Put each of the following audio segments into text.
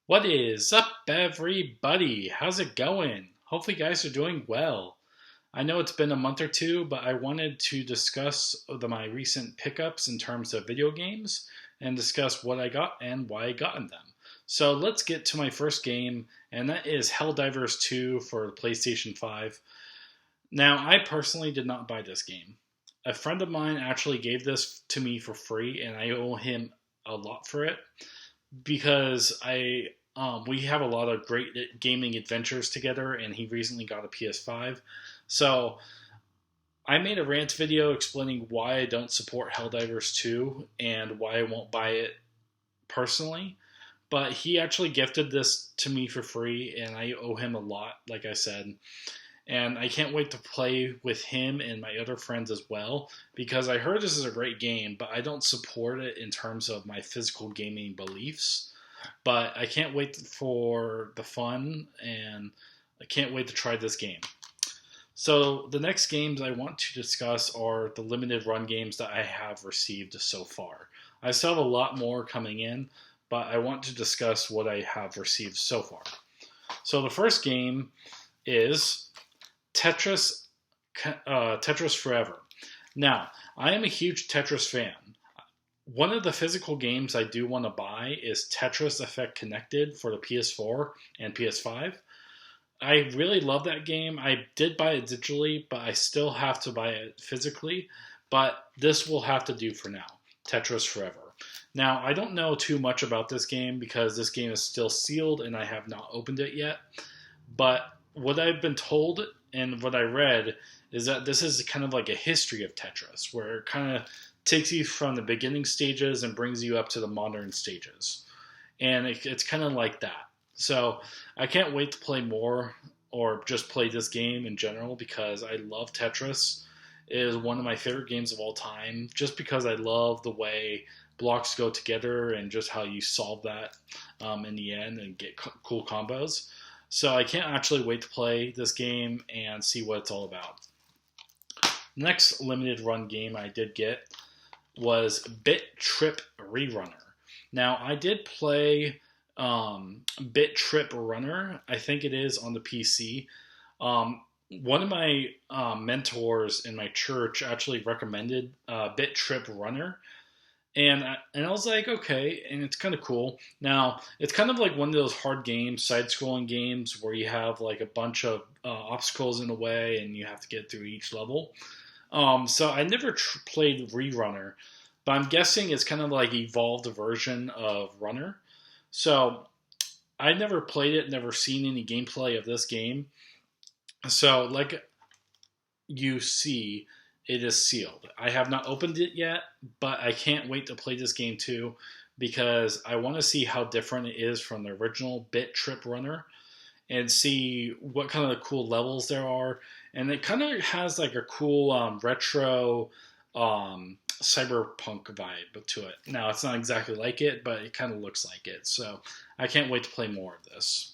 What is up, everybody? How's it going? Hopefully, you guys are doing well. I know it's been a month or two, but I wanted to discuss my recent pickups in terms of video games and discuss what I got and why I got in them. So let's get to my first game, and that is Helldivers 2 for the PlayStation 5. Now, I personally did not buy this game. A friend of mine actually gave this to me for free, and I owe him a lot for it because I we have a lot of great gaming adventures together, and he recently got a PS5. So I made a rant video explaining why I don't support Helldivers 2 and why I won't buy it personally. But he actually gifted this to me for free, and I owe him a lot, like I said. And I can't wait to play with him and my other friends as well because I heard this is a great game, but I don't support it in terms of my physical gaming beliefs. But I can't wait for the fun, and I can't wait to try this game. So the next games I want to discuss are the limited run games that I have received so far. I still have a lot more coming in, but I want to discuss what I have received so far. So the first game is Tetris, Tetris Forever. Now, I am a huge Tetris fan. One of the physical games I do want to buy is Tetris Effect Connected for the PS4 and PS5. I really love that game. I did buy it digitally, but I still have to buy it physically. But this will have to do for now. Tetris Forever. Now, I don't know too much about this game because this game is still sealed and I have not opened it yet. But what I've been told and what I read is that this is kind of like a history of Tetris, where it kind of takes you from the beginning stages and brings you up to the modern stages. And it's kind of like that. So I can't wait to play more or just play this game in general because I love Tetris. It is one of my favorite games of all time just because I love the way blocks go together and just how you solve that in the end and get cool combos. So I can't actually wait to play this game and see what it's all about. Next limited run game I did get was Bit Trip Rerunner. Now, I did play Bit Trip Runner, I think it is on the PC. One of my mentors in my church actually recommended Bit Trip Runner. And I was like, okay, and it's kind of cool. Now, it's kind of like one of those hard games, side-scrolling games, where you have like a bunch of obstacles in the way, and you have to get through each level. So I never played Rerunner, but I'm guessing it's kind of like evolved version of Runner. So I never played it, never seen any gameplay of this game. So like you see, it is sealed. I have not opened it yet, but I can't wait to play this game too because I want to see how different it is from the original Bit Trip Runner and see what kind of cool levels there are. And it kind of has like a cool retro cyberpunk vibe to it. Now, it's not exactly like it, but it kind of looks like it. So I can't wait to play more of this.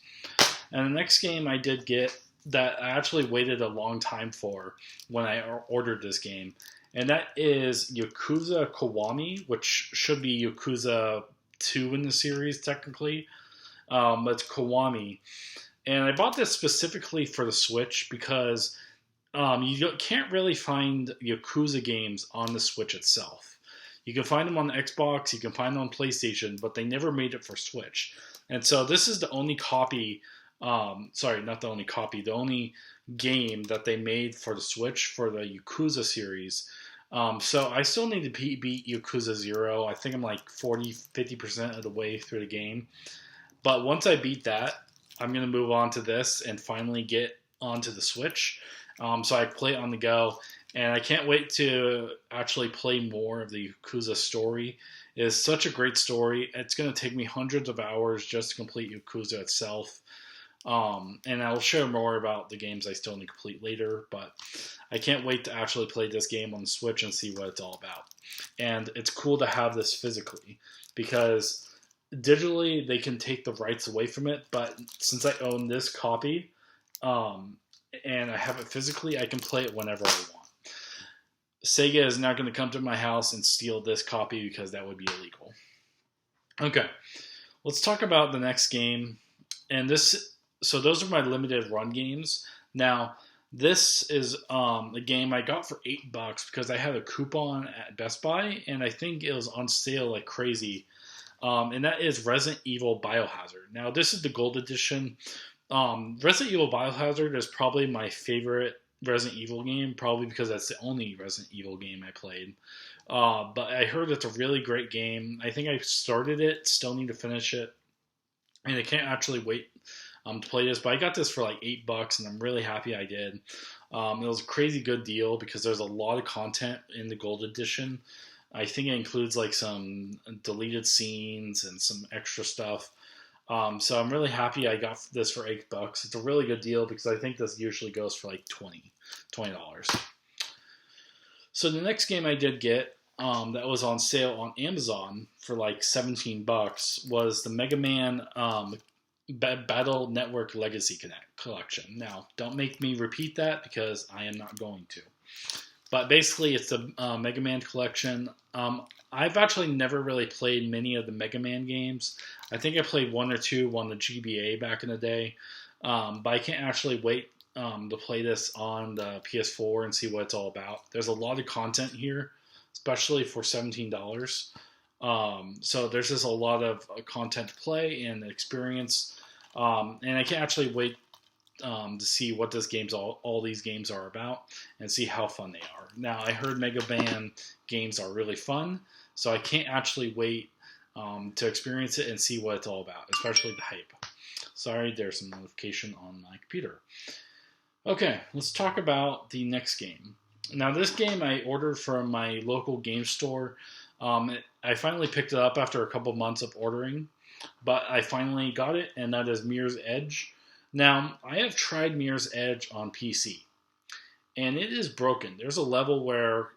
And the next game I did get that I actually waited a long time for when I ordered this game, and that is Yakuza Kiwami, which should be Yakuza 2 in the series technically. But it's Kiwami. And I bought this specifically for the Switch because you can't really find Yakuza games on the Switch itself. You can find them on the Xbox, you can find them on PlayStation, but they never made it for Switch. And so this is the only copy, sorry, not the only copy, the only game that they made for the Switch for the Yakuza series. So I still need to beat Yakuza 0. I think I'm like 40-50% of the way through the game. But once I beat that, I'm going to move on to this and finally get onto the Switch. So I play it on the go, and I can't wait to actually play more of the Yakuza story. It is such a great story. It's going to take me hundreds of hours just to complete Yakuza itself. And I'll share more about the games I still need to complete later, but I can't wait to actually play this game on the Switch and see what it's all about. And it's cool to have this physically because digitally they can take the rights away from it, but since I own this copy and I have it physically, I can play it whenever I want. Sega is not going to come to my house and steal this copy because that would be illegal. Okay, let's talk about the next game. And so those are my limited run games. Now, this is a game I got for $8 because I had a coupon at Best Buy, and I think it was on sale like crazy. And that is Resident Evil Biohazard. Now, this is the gold edition. Resident Evil Biohazard is probably my favorite Resident Evil game, probably because that's the only Resident Evil game I played. But I heard it's a really great game. I think I started it, still need to finish it, and I can't actually wait to play this. But I got this for like $8, and I'm really happy I did. It was a crazy good deal because there's a lot of content in the gold edition. I think it includes like some deleted scenes and some extra stuff. So I'm really happy I got this for $8. It's a really good deal because I think this usually goes for like $20. So the next game I did get that was on sale on Amazon for like $17 was the Mega Man Battle Network Legacy Collection. Now, don't make me repeat that because I am not going to. But basically, it's the Mega Man collection. I've actually never really played many of the Mega Man games. I think I played one or two on the GBA back in the day. But I can't actually wait to play this on the PS4 and see what it's all about. There's a lot of content here, especially for $17. So there's just a lot of content to play and experience. And I can't actually wait to see what all these games are about and see how fun they are. Now, I heard Mega Man games are really fun, so I can't actually wait to experience it and see what it's all about, especially the hype. Sorry, there's some notification on my computer. Okay, let's talk about the next game. Now, this game I ordered from my local game store. I finally picked it up after a couple months of ordering, but I finally got it, and that is Mirror's Edge. Now, I have tried Mirror's Edge on PC, and it is broken. There's a level where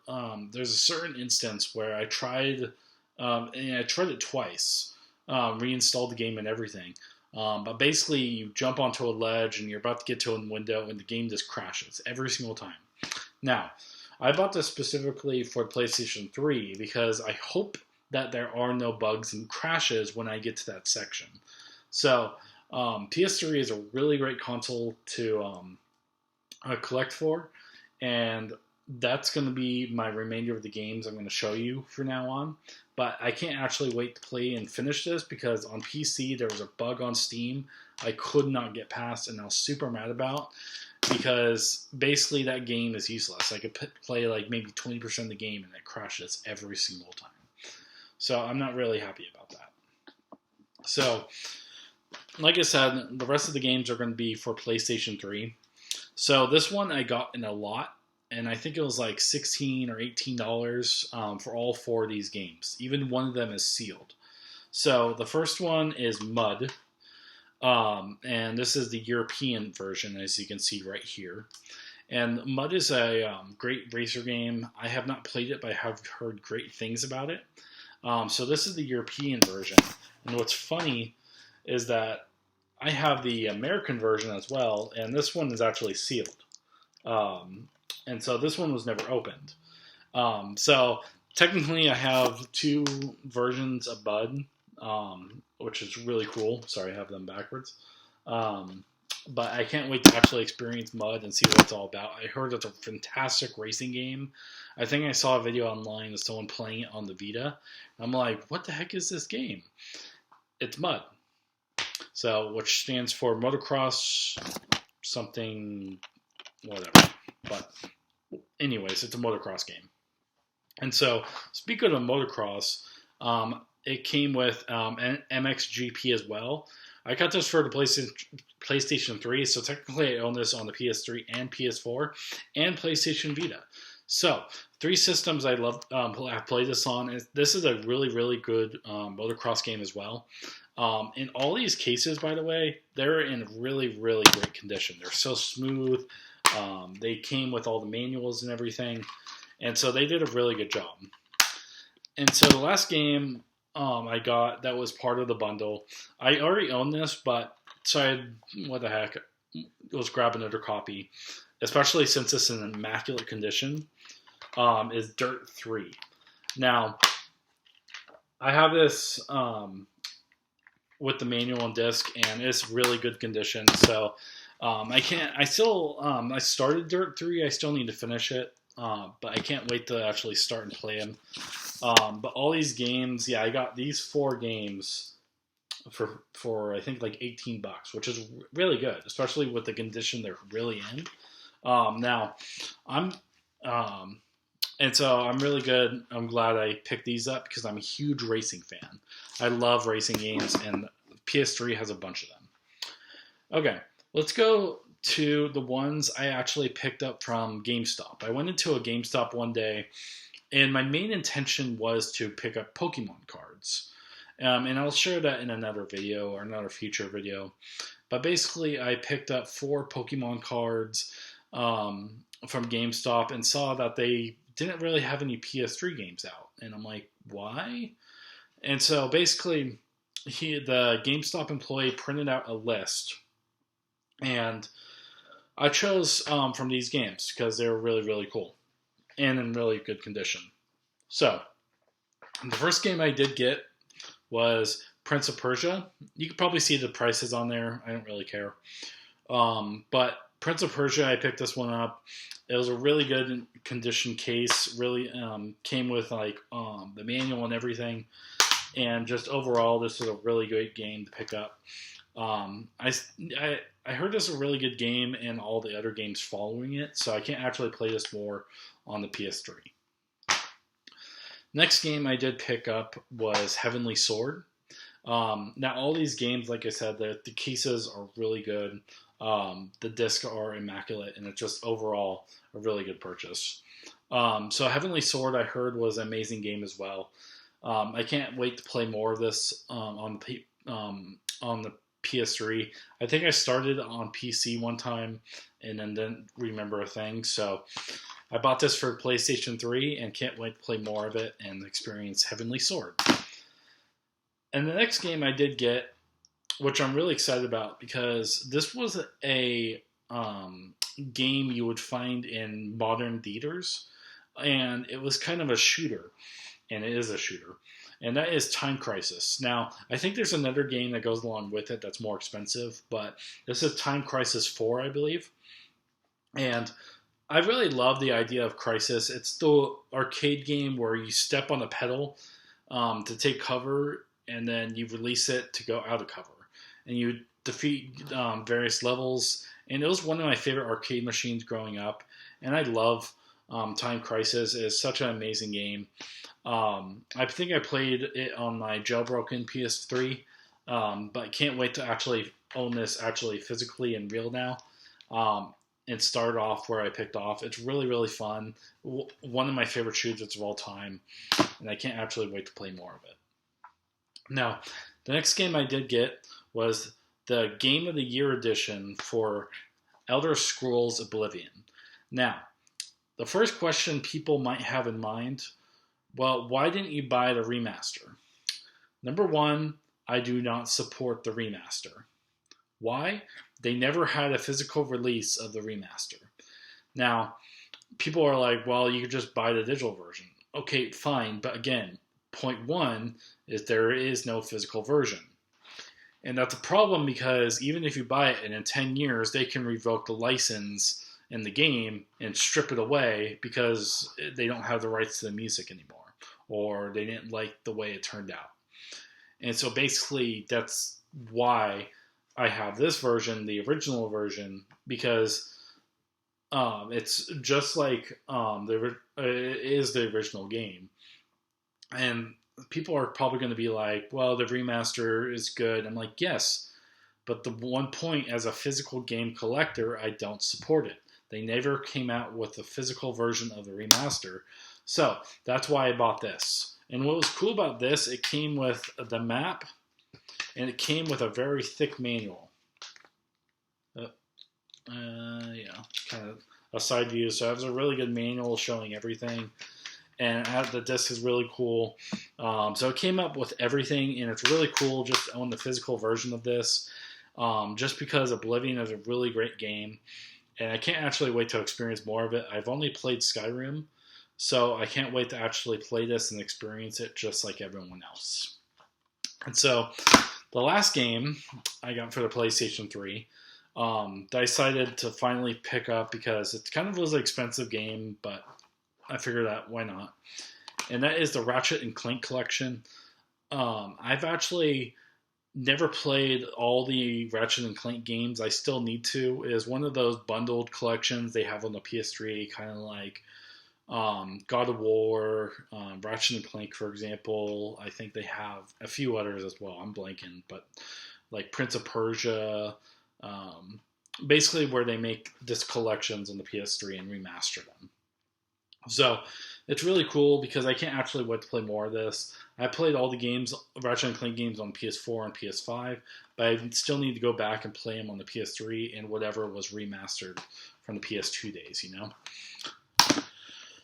there's a certain instance where I tried, and I tried it twice, reinstalled the game and everything. But basically, you jump onto a ledge, and you're about to get to a window, and the game just crashes every single time. Now, I bought this specifically for PlayStation 3 because I hope that there are no bugs and crashes when I get to that section. So, PS3 is a really great console to collect for, and that's going to be my remainder of the games I'm going to show you from now on. But I can't actually wait to play and finish this because on PC there was a bug on Steam I could not get past, and I was super mad about because basically that game is useless. I could play like maybe 20% of the game and it crashes every single time. So I'm not really happy about that. So, like I said, the rest of the games are going to be for PlayStation 3. So this one I got in a lot, and I think it was like $16 or $18 for all four of these games. Even one of them is sealed. So the first one is Mud, and this is the European version, as you can see right here. And Mud is a great racer game. I have not played it, but I have heard great things about it. So this is the European version. And what's funny is that I have the American version as well, and this one is actually sealed. And so this one was never opened. So technically I have two versions of Bud, which is really cool. Sorry, I have them backwards. But I can't wait to actually experience Mud and see what it's all about. I heard it's a fantastic racing game. I think I saw a video online of someone playing it on the Vita. I'm like, what the heck is this game? It's Mud. So, which stands for motocross something, whatever. But anyways, it's a motocross game. And so, speaking of motocross, it came with MXGP as well. I got this for the PlayStation 3, so technically I own this on the PS3 and PS4 and PlayStation Vita. So, three systems I love. I played this on. This is a really, really good motocross game as well. In all these cases, by the way, they're in really, really great condition. They're so smooth. They came with all the manuals and everything, and so they did a really good job. And so the last game I got that was part of the bundle. I already own this, but what the heck? Let's grab another copy, especially since it's in immaculate condition. Is Dirt 3. Now, I have this with the manual and disc, and it's really good condition. So I can't. I still. I started Dirt 3. I still need to finish it, but I can't wait to actually start and play them. But all these games, yeah, I got these 4 games for I think like $18, which is really good, especially with the condition they're really in. Now, I'm and so I'm really good. I'm glad I picked these up because I'm a huge racing fan. I love racing games, and PS3 has a bunch of them. Okay, let's go to the ones I actually picked up from GameStop. I went into a GameStop one day, and my main intention was to pick up Pokemon cards. And I'll share that in another video or another future video. But basically, I picked up 4 Pokemon cards from GameStop and saw that they didn't really have any PS3 games out. And I'm like, why? And so basically, the GameStop employee printed out a list. And I chose from these games because they were really, really cool and in really good condition. So, the first game I did get was Prince of Persia. You can probably see the prices on there. I don't really care. But Prince of Persia, I picked this one up. It was a really good condition case. Really came with like the manual and everything. And just overall, this is a really great game to pick up. I heard this is a really good game and all the other games following it. So I can't actually play this more on the PS3. Next game I did pick up was Heavenly Sword. Now, all these games, like I said, the cases are really good. The discs are immaculate, and it's just overall a really good purchase. So Heavenly Sword, I heard, was an amazing game as well. I can't wait to play more of this on the PS3. I think I started on PC one time and then didn't remember a thing. So I bought this for PlayStation 3 and can't wait to play more of it and experience Heavenly Sword. And the next game I did get, which I'm really excited about because this was a game you would find in modern theaters, and it was kind of a shooter, and it is a shooter, and that is Time Crisis. Now, I think there's another game that goes along with it that's more expensive, but this is Time Crisis 4, I believe, and I really love the idea of Crisis. It's the arcade game where you step on a pedal to take cover, and then you release it to go out of cover. And you defeat various levels. And it was one of my favorite arcade machines growing up. And I love Time Crisis. It's such an amazing game. I think I played it on my jailbroken PS3, but I can't wait to actually own this actually physically and real now. And start off where I picked off. It's really, really fun. One of my favorite shooters of all time. And I can't actually wait to play more of it. Now, the next game I did get was the Game of the Year edition for Elder Scrolls Oblivion. Now, the first question people might have in mind, well, why didn't you buy the remaster? Number one, I do not support the remaster. Why? They never had a physical release of the remaster. Now, people are like, well, you could just buy the digital version. Okay, fine, but again, point one is there is no physical version. And that's a problem because even if you buy it and in 10 years, they can revoke the license in the game and strip it away because they don't have the rights to the music anymore, or they didn't like the way it turned out. And so basically that's why I have this version, the original version, because it's just like it is the original game. And people are probably going to be like, well, the remaster is good. I'm like, yes, but the one point as a physical game collector, I don't support it. They never came out with a physical version of the remaster. So that's why I bought this. And what was cool about this, it came with the map, and it came with a very thick manual. Kind of a side view. So it was a really good manual showing everything. And the disc is really cool. So it came up with everything, and it's really cool just to own the physical version of this. Just because Oblivion is a really great game, and I can't actually wait to experience more of it. I've only played Skyrim, so I can't wait to actually play this and experience it just like everyone else. And so The last game I got for the PlayStation 3, I decided to finally pick up because it kind of was an expensive game, but I figured out why not. And that is the Ratchet and Clank collection. I've actually never played all the Ratchet and Clank games. I still need to. It is one of those bundled collections they have on the PS3, kind of like God of War, Ratchet and Clank, for example. I think they have a few others as well. I'm blanking, but like Prince of Persia, um, basically where they make this collections on the PS3 and remaster them. So it's really cool because I can't actually wait to play more of this. I played all the games, Ratchet and Clank games on PS4 and PS5, but I still need to go back and play them on the PS3 and whatever was remastered from the PS2 days, you know?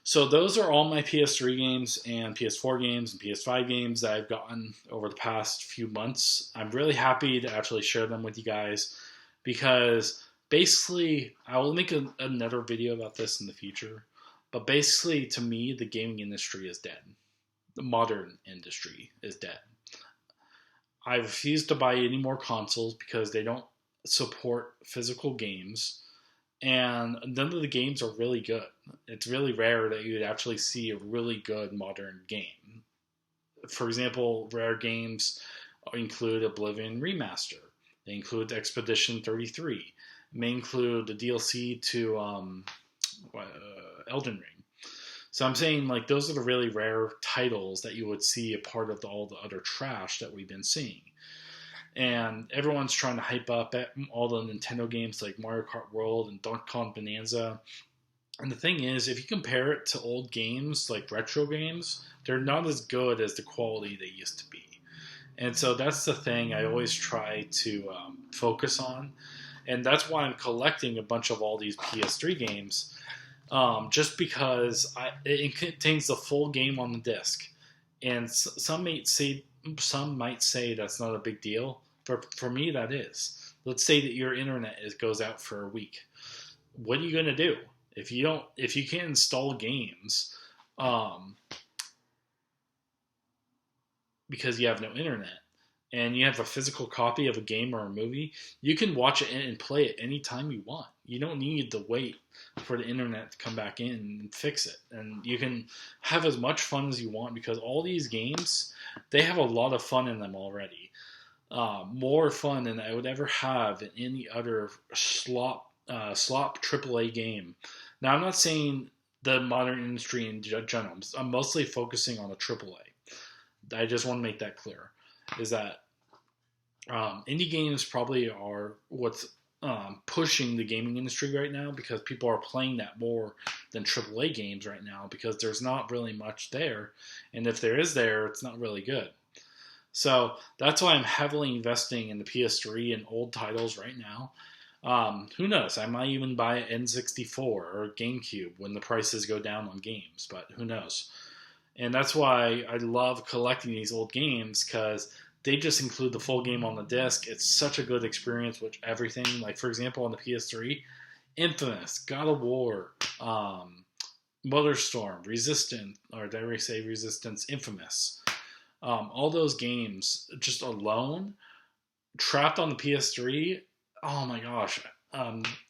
So those are all my PS3 games and PS4 games and PS5 games that I've gotten over the past few months. I'm really happy to actually share them with you guys because basically I will make another video about this in the future. But basically, to me, the gaming industry is dead. The modern industry is dead. I refuse to buy any more consoles because they don't support physical games, and none of the games are really good. It's really rare that you'd actually see a really good modern game. For example, rare games include Oblivion Remaster. They include Expedition 33. It may include the DLC to Elden Ring. So I'm saying like those are the really rare titles that you would see a part of all the other trash that we've been seeing. And everyone's trying to hype up all the Nintendo games like Mario Kart World and Donkey Kong Bonanza. And the thing is, if you compare it to old games like retro games, they're not as good as the quality they used to be. And so that's the thing I always try to focus on. And that's why I'm collecting a bunch of all these PS3 games. Just because it contains the full game on the disc, and some might say that's not a big deal. For me, that is. Let's say that your internet goes out for a week. What are you gonna do if you can't install games because you have no internet? And you have a physical copy of a game or a movie, you can watch it and play it anytime you want. You don't need to wait for the internet to come back in and fix it. And you can have as much fun as you want because all these games, they have a lot of fun in them already. More fun than I would ever have in any other slop AAA game. Now, I'm not saying the modern industry in general. I'm mostly focusing on the AAA. I just want to make that clear. Is that indie games probably are what's pushing the gaming industry right now because people are playing that more than AAA games right now because there's not really much there. And if there is there, it's not really good. So that's why I'm heavily investing in the PS3 and old titles right now. Who knows? I might even buy an N64 or GameCube when the prices go down on games, but who knows? And that's why I love collecting these old games because they just include the full game on the disc. It's such a good experience with everything. Like, for example, on the PS3, Infamous, God of War, Motorstorm, Resistance, or dare I say Resistance, Infamous. All those games just alone, trapped on the PS3, oh my gosh.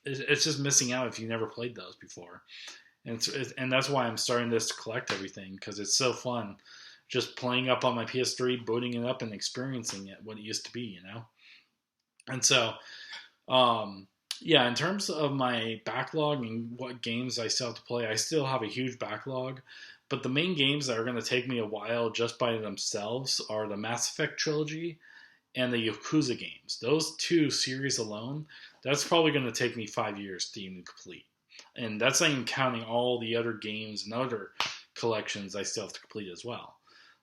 It's just missing out if you never played those before. And that's why I'm starting this to collect everything because it's so fun just playing up on my PS3, booting it up and experiencing it, what it used to be, you know? And so, yeah, in terms of my backlog and what games I still have to play, I still have a huge backlog. But the main games that are going to take me a while just by themselves are the Mass Effect trilogy and the Yakuza games. Those two series alone, that's probably going to take me 5 years to even complete. And that's not even counting all the other games and other collections I still have to complete as well.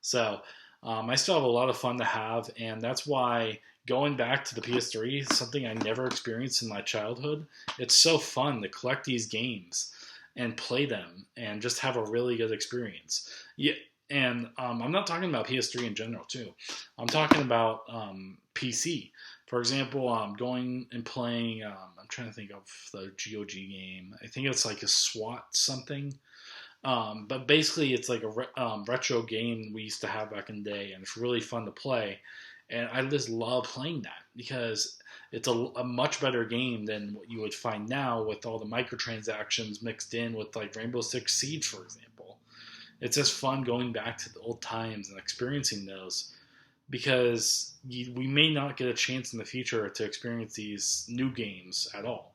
So I still have a lot of fun to have, and that's why going back to the PS3 is something I never experienced in my childhood. It's so fun to collect these games and play them and just have a really good experience. Yeah, and I'm not talking about PS3 in general, too. I'm talking about PC. For example, going and playing, I'm trying to think of the GOG game. I think it's like a SWAT something. But basically, it's like a retro game we used to have back in the day, and it's really fun to play. And I just love playing that because it's a much better game than what you would find now with all the microtransactions mixed in with like Rainbow Six Siege, for example. It's just fun going back to the old times and experiencing those because we may not get a chance in the future to experience these new games at all.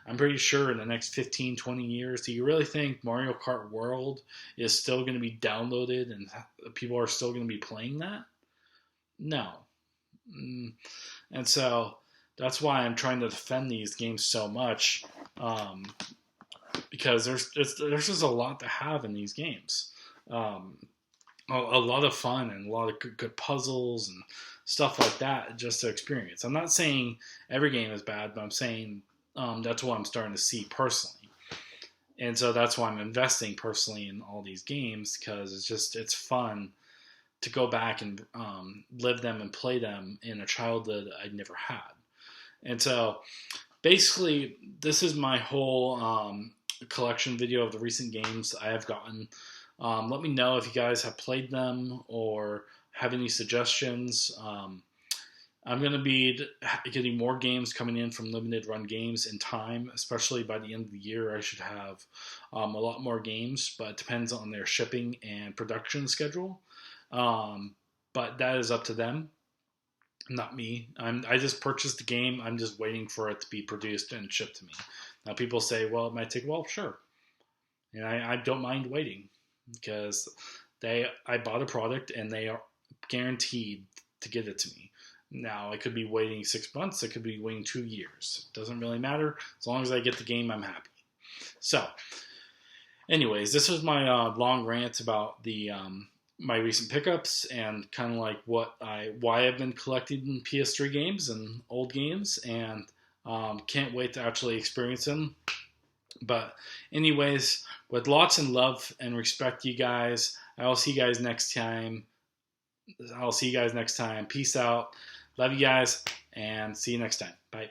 I'm pretty sure in the next 15, 20 years, do you really think Mario Kart World is still going to be downloaded and people are still going to be playing that? No. And so that's why I'm trying to defend these games so much, um, because there's just a lot to have in these games. Um, a lot of fun and a lot of good puzzles and stuff like that just to experience. I'm not saying every game is bad, but I'm saying that's what I'm starting to see personally. And so that's why I'm investing personally in all these games because it's fun to go back and live them and play them in a childhood I'd never had. And so basically, this is my whole collection video of the recent games I have gotten. Let me know if you guys have played them or have any suggestions. I'm going to be getting more games coming in from Limited Run Games in time, especially by the end of the year. I should have a lot more games, but it depends on their shipping and production schedule. But that is up to them, not me. I just purchased the game. I'm just waiting for it to be produced and shipped to me. Now, people say, well, it might take a while. Sure. And I don't mind waiting because I bought a product and they are guaranteed to get it to me. Now, I could be waiting 6 months. I could be waiting 2 years. It doesn't really matter. As long as I get the game, I'm happy. So, anyways, this was my long rant about the my recent pickups and kind of like why I've been collecting PS3 games and old games, and can't wait to actually experience them. But anyways, with lots of love and respect, you guys, I'll see you guys next time. Peace out. Love you guys, and see you next time. Bye.